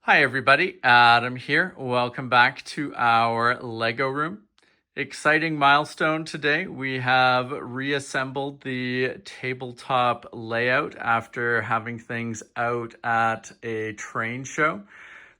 Hi everybody, Adam here. Welcome back to our Lego room. Exciting milestone today. We have reassembled the tabletop layout after having things out at a train show.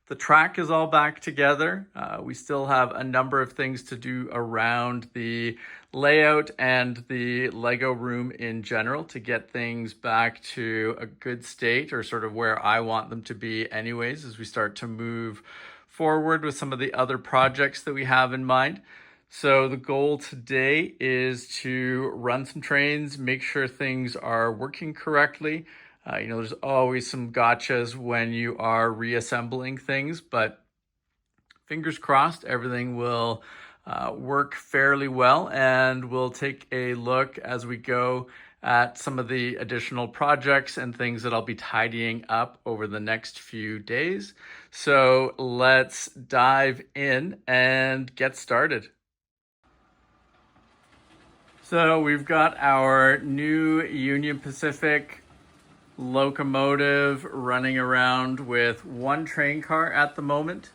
The track is all back together. We still have a number of things to do around the layout and the Lego room in general to get things back to a good state, or sort of where I want them to be anyways, as we start to move forward with some of the other projects that we have in mind. So the goal today is to run some trains, make sure things are working correctly. There's always some gotchas when you are reassembling things, but fingers crossed, everything will work fairly well. And we'll take a look as we go at some of the additional projects and things that I'll be tidying up over the next few days. So let's dive in and get started. So we've got our new Union Pacific locomotive running around with one train car at the moment.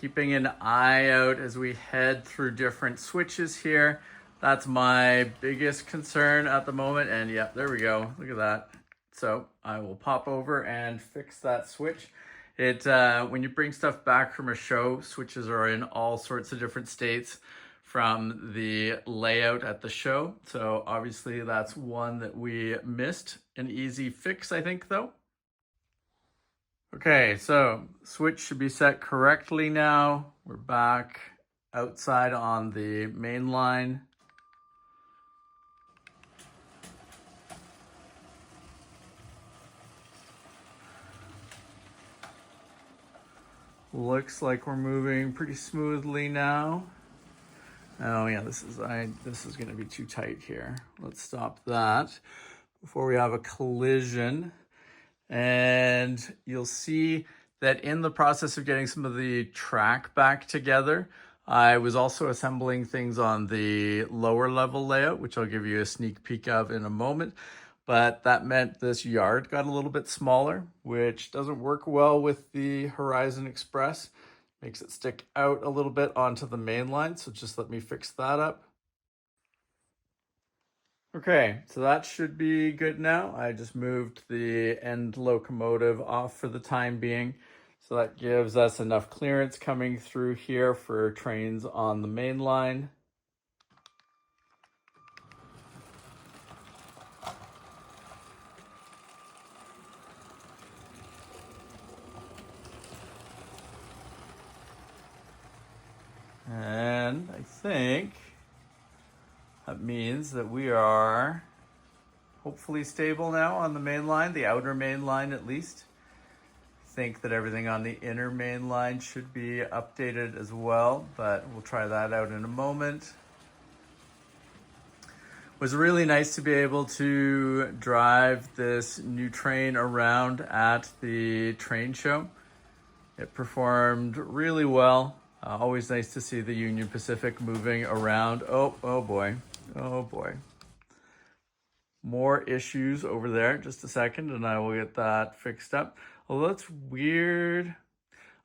Keeping an eye out as we head through different switches here. That's my biggest concern at the moment. And yeah, there we go. Look at that. So I will pop over and fix that switch. When you bring stuff back from a show, switches are in all sorts of different states from the layout at the show. So obviously that's one that we missed. An easy fix, I think, though. Okay, so switch should be set correctly now. We're back outside on the main line. Looks like we're moving pretty smoothly now. Oh yeah, this is going to be too tight here. Let's stop that before we have a collision. And you'll see that in the process of getting some of the track back together, I was also assembling things on the lower level layout, which I'll give you a sneak peek of in a moment. But that meant this yard got a little bit smaller, which doesn't work well with the Horizon Express. Makes it stick out a little bit onto the main line, so just let me fix that up. Okay, so that should be good now. I just moved the end locomotive off for the time being. So that gives us enough clearance coming through here for trains on the main line. And I think that means that we are hopefully stable now on the main line, the outer main line at least. I think that everything on the inner main line should be updated as well, but we'll try that out in a moment. It was really nice to be able to drive this new train around at the train show. It performed really well. Always nice to see the Union Pacific moving around. Oh boy. More issues over there. Just a second and I will get that fixed up. Although that's weird.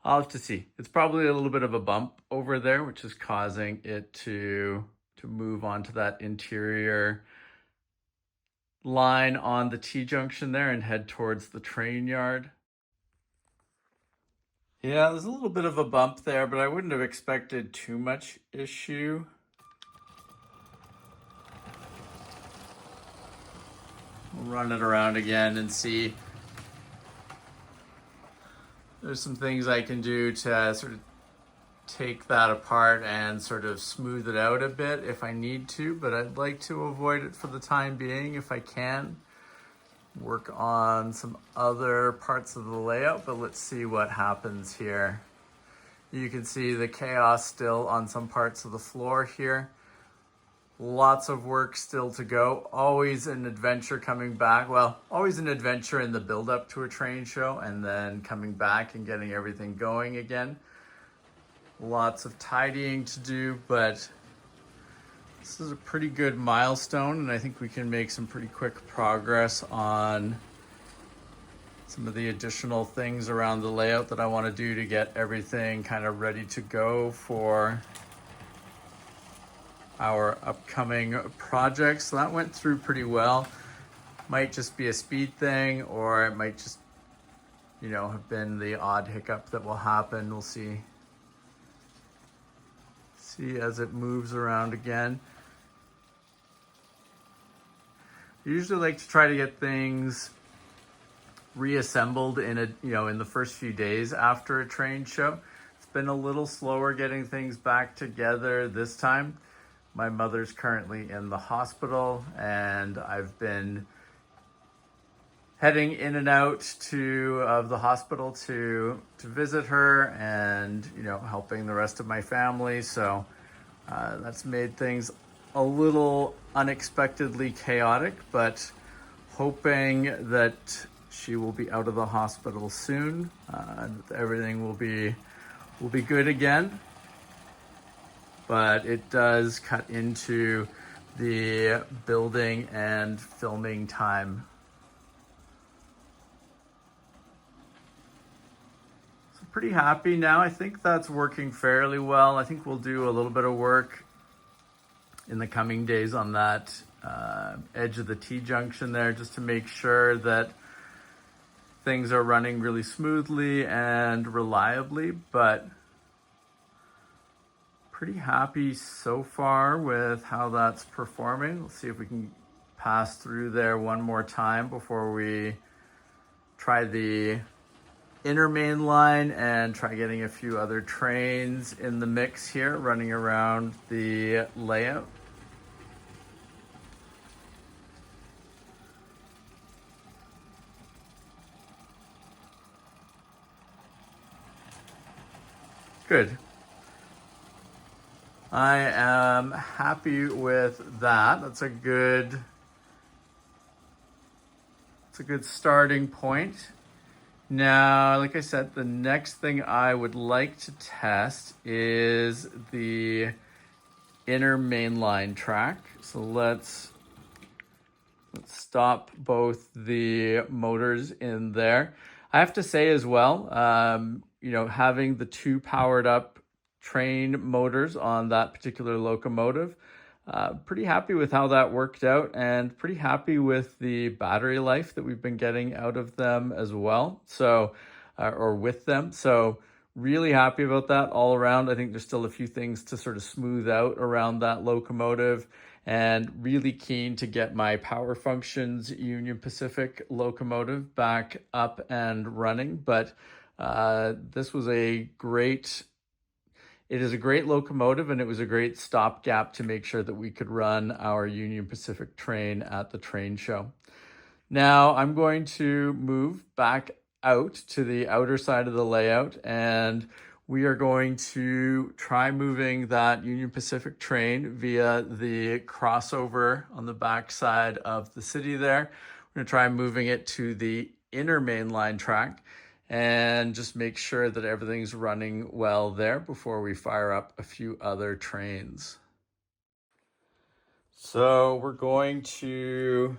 I'll have to see. It's probably a little bit of a bump over there, which is causing it to move onto that interior line on the T-junction there and head towards the train yard. Yeah, there's a little bit of a bump there, but I wouldn't have expected too much issue. We'll run it around again and see. There's some things I can do to sort of take that apart and sort of smooth it out a bit if I need to, but I'd like to avoid it for the time being if I can. Work on some other parts of the layout, but let's see what happens here. You can see the chaos still on some parts of the floor here. Lots of work still to go. Always an adventure coming back. Well, always an adventure in the build up to a train show and then coming back and getting everything going again. Lots of tidying to do, but this is a pretty good milestone, and I think we can make some pretty quick progress on some of the additional things around the layout that I want to do to get everything kind of ready to go for our upcoming projects. So that went through pretty well. Might just be a speed thing, or it might just, you know, have been the odd hiccup that will happen. We'll see as it moves around again. I usually like to try to get things reassembled in the first few days after a train show. It's been a little slower getting things back together this time. My mother's currently in the hospital, and I've been heading in and out of the hospital to visit her, and helping the rest of my family. So that's made things a little unexpectedly chaotic, but hoping that she will be out of the hospital soon, and everything will be good again. But it does cut into the building and filming time. So pretty happy now. I think that's working fairly well. I think we'll do a little bit of work in the coming days on that edge of the T-junction there, just to make sure that things are running really smoothly and reliably. But pretty happy so far with how that's performing. Let's see if we can pass through there one more time before we try the inner main line and try getting a few other trains in the mix here running around the layout. Good. I am happy with that. That's a good starting point. Now, like I said, the next thing I would like to test is the inner mainline track. So let's stop both the motors in there. I have to say as well, having the two powered up train motors on that particular locomotive, pretty happy with how that worked out, and pretty happy with the battery life that we've been getting out of them as well. So, or with them. So really happy about that all around. I think there's still a few things to sort of smooth out around that locomotive, and really keen to get my Power Functions Union Pacific locomotive back up and running. But this was it is a great locomotive, and it was a great stopgap to make sure that we could run our Union Pacific train at the train show. Now I'm going to move back out to the outer side of the layout, and we are going to try moving that Union Pacific train via the crossover on the back side of the city there. We're going to try moving it to the inner main line track and just make sure that everything's running well there before we fire up a few other trains. So we're going to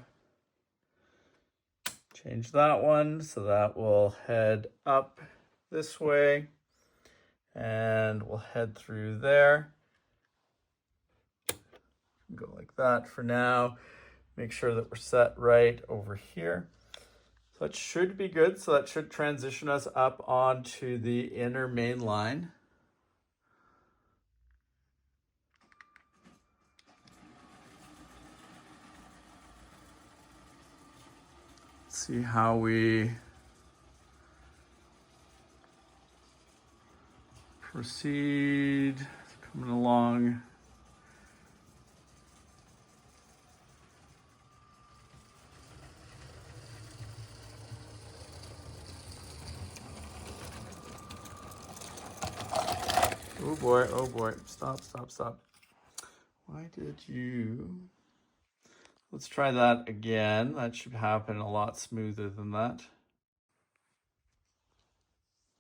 change that one, so that will head up this way, and we'll head through there. Go like that for now. Make sure that we're set right over here. So that should be good. So that should transition us up onto the inner main line. Let's see how we proceed. It's coming along. Oh boy, stop. Why did you? Let's try that again. That should happen a lot smoother than that.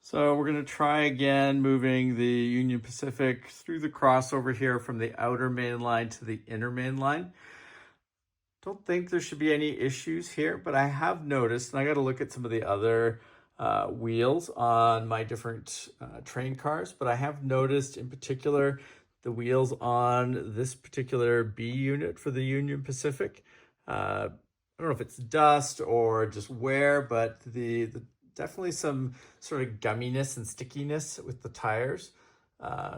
So we're gonna try again, moving the Union Pacific through the crossover here from the outer main line to the inner main line. Don't think there should be any issues here, but I have noticed, and I got to look at some of the other wheels on my different train cars, but I have noticed in particular the wheels on this particular B unit for the Union Pacific. I don't know if it's dust or just wear, but the definitely some sort of gumminess and stickiness with the tires.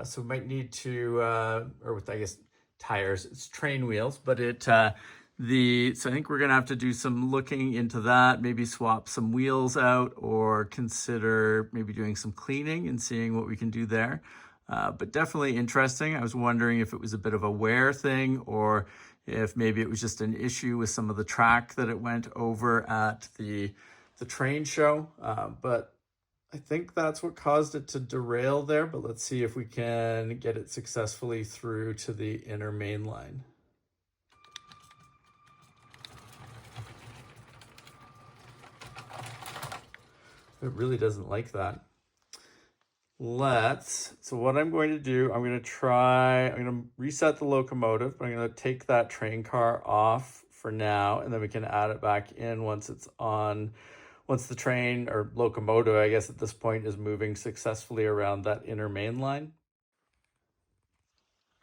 So we might need to, or with, I guess, tires, it's train wheels, but so I think we're gonna have to do some looking into that, maybe swap some wheels out or consider maybe doing some cleaning and seeing what we can do there. But definitely interesting. I was wondering if it was a bit of a wear thing or if maybe it was just an issue with some of the track that it went over at the train show. But I think that's what caused it to derail there, but let's see if we can get it successfully through to the inner main line. It really doesn't like that. So what I'm going to do, I'm going to reset the locomotive, but I'm going to take that train car off for now, and then we can add it back in once it's on. Once the train or locomotive, I guess at this point, is moving successfully around that inner main line.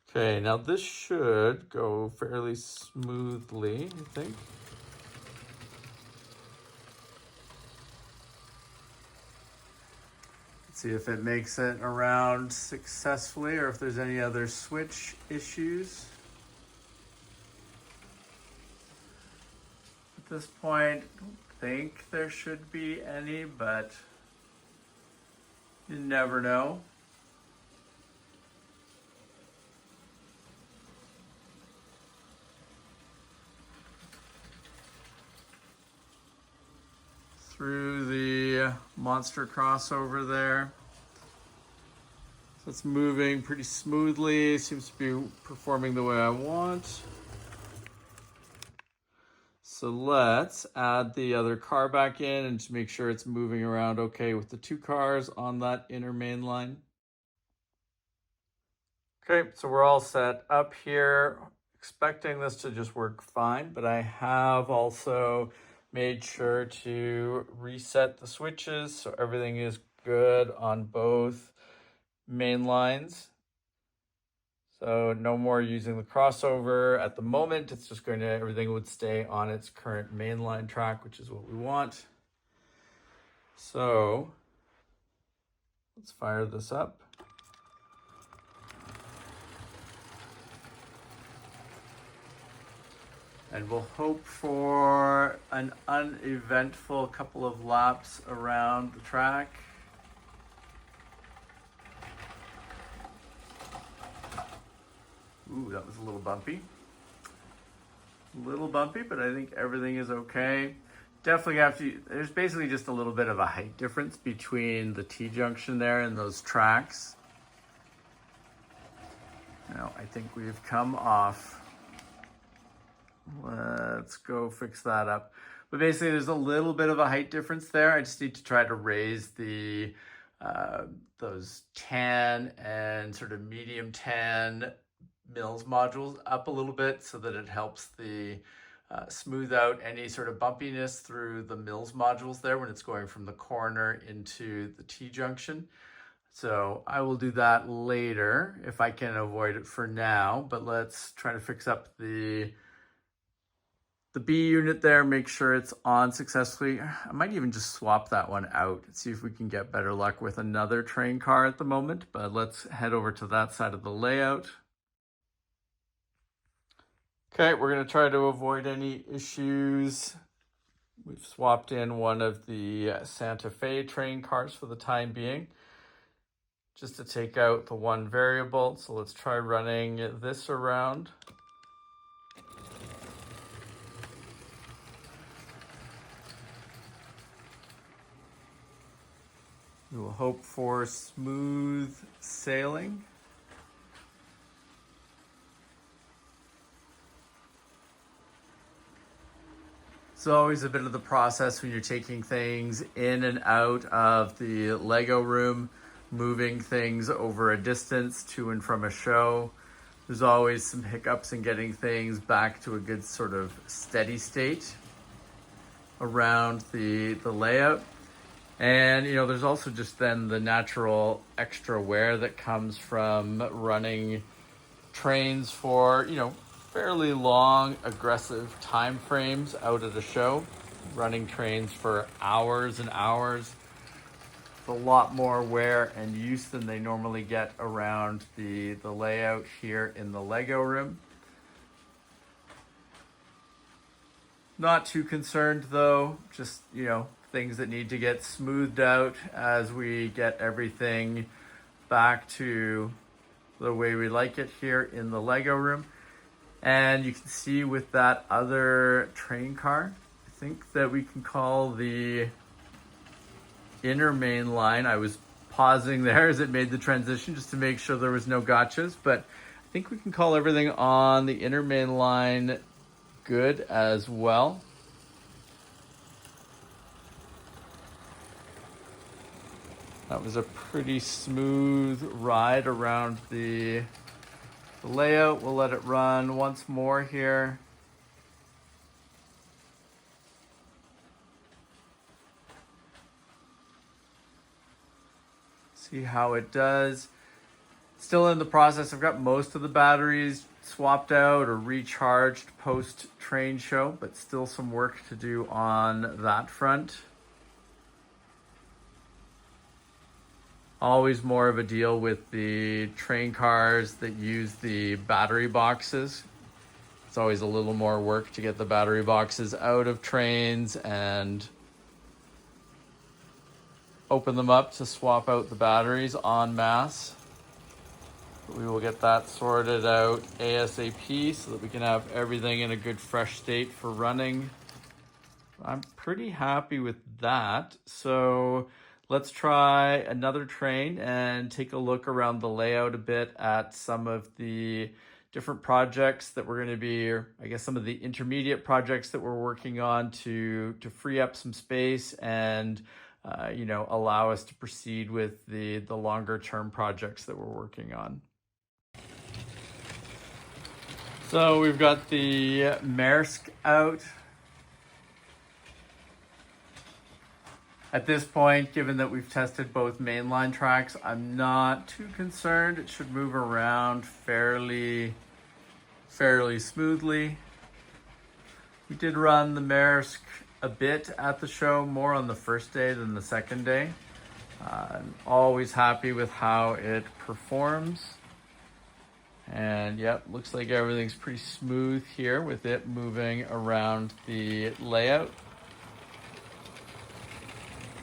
Okay, now this should go fairly smoothly, I think. Let's see if it makes it around successfully or if there's any other switch issues. At this point, think there should be any, but you never know. Through the monster crossover there. So it's moving pretty smoothly, seems to be performing the way I want. So let's add the other car back in and just make sure it's moving around okay with the two cars on that inner main line. Okay, so we're all set up here. Expecting this to just work fine, but I have also made sure to reset the switches so everything is good on both main lines. So no more using the crossover at the moment. It's just everything would stay on its current mainline track, which is what we want. So let's fire this up. And we'll hope for an uneventful couple of laps around the track. Ooh, that was a little bumpy. But I think everything is okay. Definitely have to, there's basically just a little bit of a height difference between the T-junction there and those tracks. Now, I think we've come off. Let's go fix that up. But basically, there's a little bit of a height difference there. I just need to try to raise the those tan and sort of medium tan Mills modules up a little bit so that it helps the smooth out any sort of bumpiness through the Mills modules there when it's going from the corner into the T-junction. So I will do that later if I can avoid it for now, but let's try to fix up the B unit there, make sure it's on successfully. I might even just swap that one out and see if we can get better luck with another train car at the moment, but let's head over to that side of the layout. Okay, we're gonna try to avoid any issues. We've swapped in one of the Santa Fe train cars for the time being, just to take out the one variable. So let's try running this around. We will hope for smooth sailing. It's always a bit of the process when you're taking things in and out of the Lego room, moving things over a distance to and from a show. There's always some hiccups in getting things back to a good sort of steady state around the layout. And, you know, there's also just then the natural extra wear that comes from running trains for, you know, fairly long, aggressive time frames out of the show. Running trains for hours and hours. It's a lot more wear and use than they normally get around the layout here in the Lego room. Not too concerned though, just, you know, things that need to get smoothed out as we get everything back to the way we like it here in the Lego room. And you can see with that other train car, I think that we can call the inner main line. I was pausing there as it made the transition just to make sure there was no gotchas, but I think we can call everything on the inner main line good as well. That was a pretty smooth ride around the layout. We'll let it run once more here. See how it does. Still in the process. I've got most of the batteries swapped out or recharged post train show, but still some work to do on that front. Always more of a deal with the train cars that use the battery boxes. It's always a little more work to get the battery boxes out of trains and open them up to swap out the batteries en masse. We will get that sorted out ASAP so that we can have everything in a good fresh state for running. I'm pretty happy with that. So let's try another train and take a look around the layout a bit at some of the different projects that we're going to be, or I guess some of the intermediate projects that we're working on to free up some space and you know, allow us to proceed with the longer term projects that we're working on. So we've got the Maersk out. At this point, given that we've tested both mainline tracks, I'm not too concerned. It should move around fairly smoothly. We did run the Maersk a bit at the show, more on the first day than the second day. I'm always happy with how it performs. And yep, looks like everything's pretty smooth here with it moving around the layout.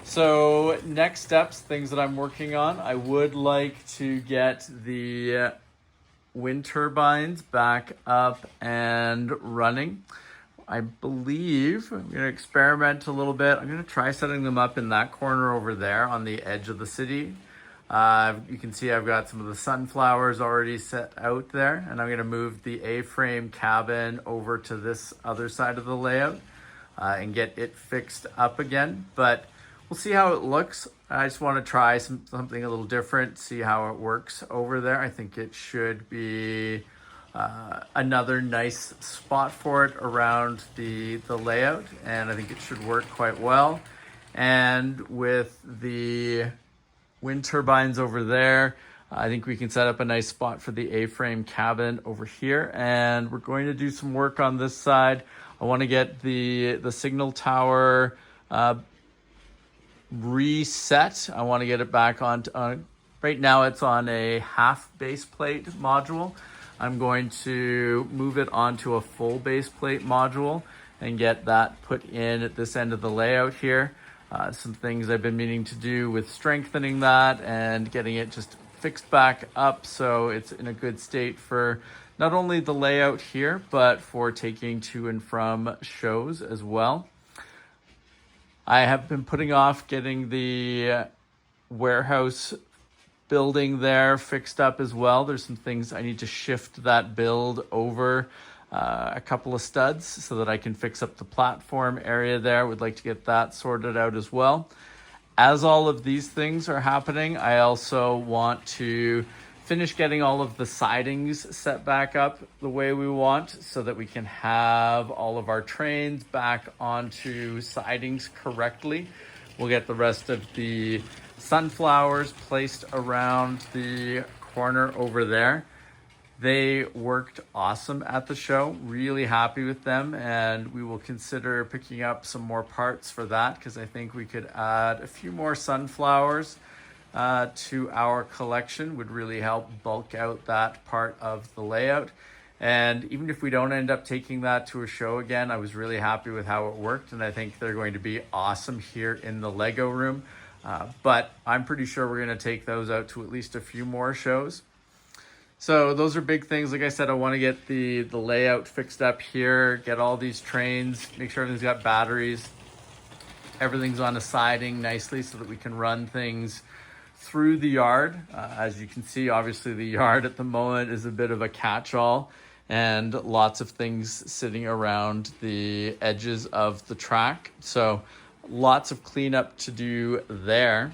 So next steps, things that I'm working on, I would like to get the wind turbines back up and running. I believe I'm going to experiment a little bit. I'm going to try setting them up in that corner over there on the edge of the city. You can see I've got some of the sunflowers already set out there, and I'm going to move the A-frame cabin over to this other side of the layout and get it fixed up again. But we'll see how it looks. I just want to try something a little different, see how it works over there. I think it should be another nice spot for it around the layout, and I think it should work quite well. And with the wind turbines over there, I think we can set up a nice spot for the A-frame cabin over here. And we're going to do some work on this side. I want to get the signal tower reset. I want to get it back on. Right now it's on a half base plate module. I'm going to move it onto a full base plate module and get that put in at this end of the layout here. Some things I've been meaning to do with strengthening that and getting it just fixed back up so it's in a good state for not only the layout here, but for taking to and from shows as well. I have been putting off getting the warehouse building there fixed up as well. There's some things I need to shift that build over a couple of studs so that I can fix up the platform area there. Would like to get that sorted out as well. As all of these things are happening, I also want to finish getting all of the sidings set back up the way we want so that we can have all of our trains back onto sidings correctly. We'll get the rest of the sunflowers placed around the corner over there. They worked awesome at the show, really happy with them, and we will consider picking up some more parts for that because I think we could add a few more sunflowers to our collection. Would really help bulk out that part of the layout. And even if we don't end up taking that to a show again, I was really happy with how it worked, and I think they're going to be awesome here in the Lego room. But I'm pretty sure we're going to take those out to at least a few more shows. So those are big things. Like I said, I want to get the layout fixed up here, get all these trains, make sure everything's got batteries, everything's on a siding nicely so that we can run things through the yard. As you can see, obviously the yard at the moment is a bit of a catch-all and lots of things sitting around the edges of the track. So lots of cleanup to do there.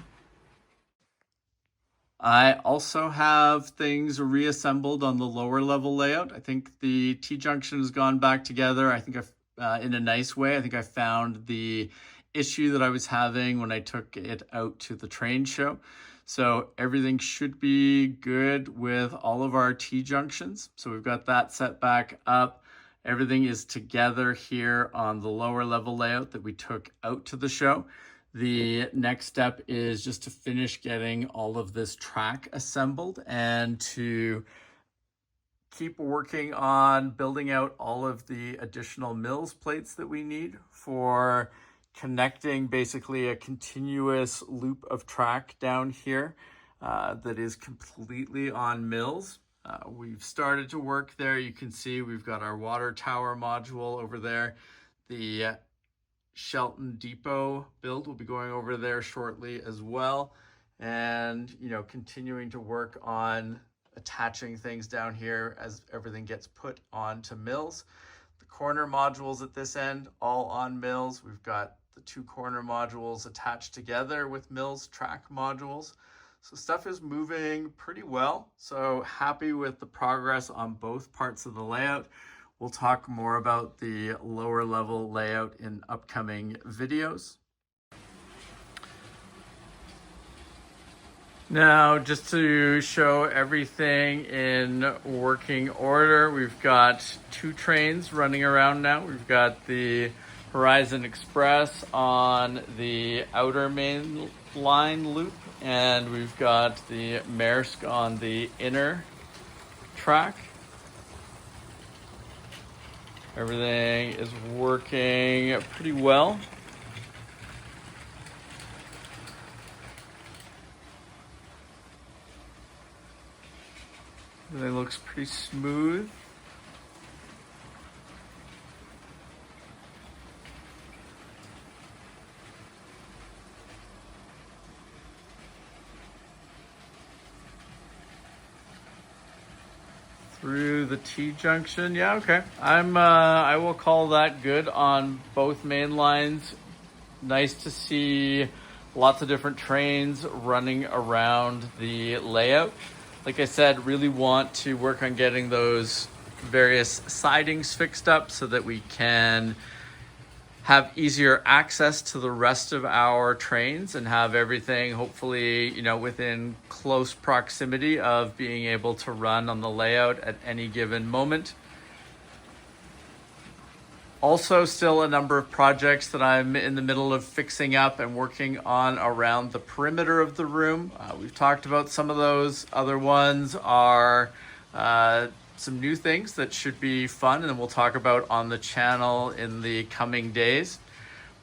I also have things reassembled on the lower level layout. I think the T-junction has gone back together. I think in a nice way. I think I found the issue that I was having when I took it out to the train show. So everything should be good with all of our T-junctions. So we've got that set back up. Everything is together here on the lower level layout that we took out to the show. The next step is just to finish getting all of this track assembled and to keep working on building out all of the additional mills plates that we need for connecting basically a continuous loop of track down here that is completely on mills. We've started to work there. You can see we've got our water tower module over there. The Shelton Depot build will be going over there shortly as well. And, you know, continuing to work on attaching things down here as everything gets put onto mills. The corner modules at this end, all on mills. We've got the two corner modules attached together with mills track modules. So stuff is moving pretty well. So happy with the progress on both parts of the layout. We'll talk more about the lower level layout in upcoming videos. Now, just to show everything in working order, we've got two trains running around now. We've got the Horizon Express on the outer main line loop, and we've got the Maersk on the inner track. Everything is working pretty well. Everything looks pretty smooth. Through the T-junction, yeah, okay. I will call that good on both main lines. Nice to see lots of different trains running around the layout. Like I said, really want to work on getting those various sidings fixed up so that we can have easier access to the rest of our trains and have everything hopefully, you know, within close proximity of being able to run on the layout at any given moment. Also, still a number of projects that I'm in the middle of fixing up and working on around the perimeter of the room. We've talked about some of those. Other ones are some new things that should be fun and we'll talk about on the channel in the coming days.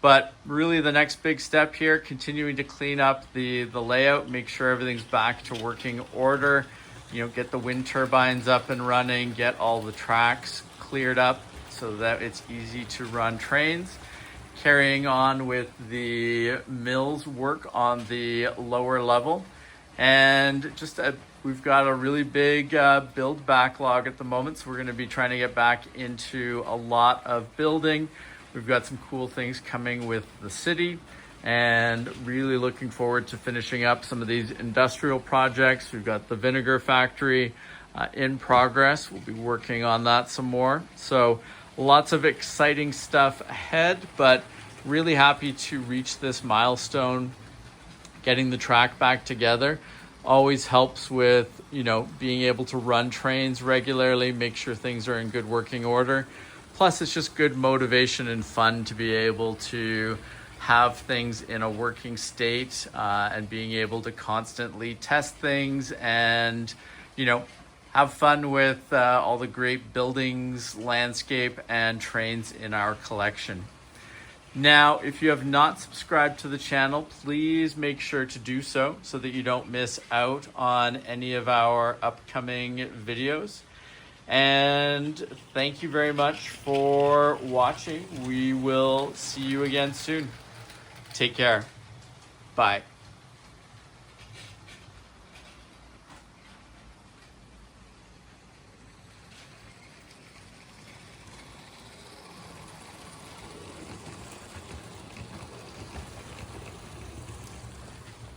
But really the next big step here, continuing to clean up the layout, make sure everything's back to working order, you know, get the wind turbines up and running, get all the tracks cleared up so that it's easy to run trains. Carrying on with the mills work on the lower level. And just we've got a really big build backlog at the moment, so we're going to be trying to get back into a lot of building. We've got some cool things coming with the city. and really looking forward to finishing up some of these industrial projects. We've got the vinegar factory in progress. We'll be working on that some more. So lots of exciting stuff ahead, but really happy to reach this milestone. Getting the track back together always helps with, being able to run trains regularly, make sure things are in good working order. Plus, it's just good motivation and fun to be able to have things in a working state and being able to constantly test things and, have fun with all the great buildings, landscape, and trains in our collection. Now, if you have not subscribed to the channel, please make sure to do so that you don't miss out on any of our upcoming videos. And thank you very much for watching. We will see you again soon. Take care. Bye.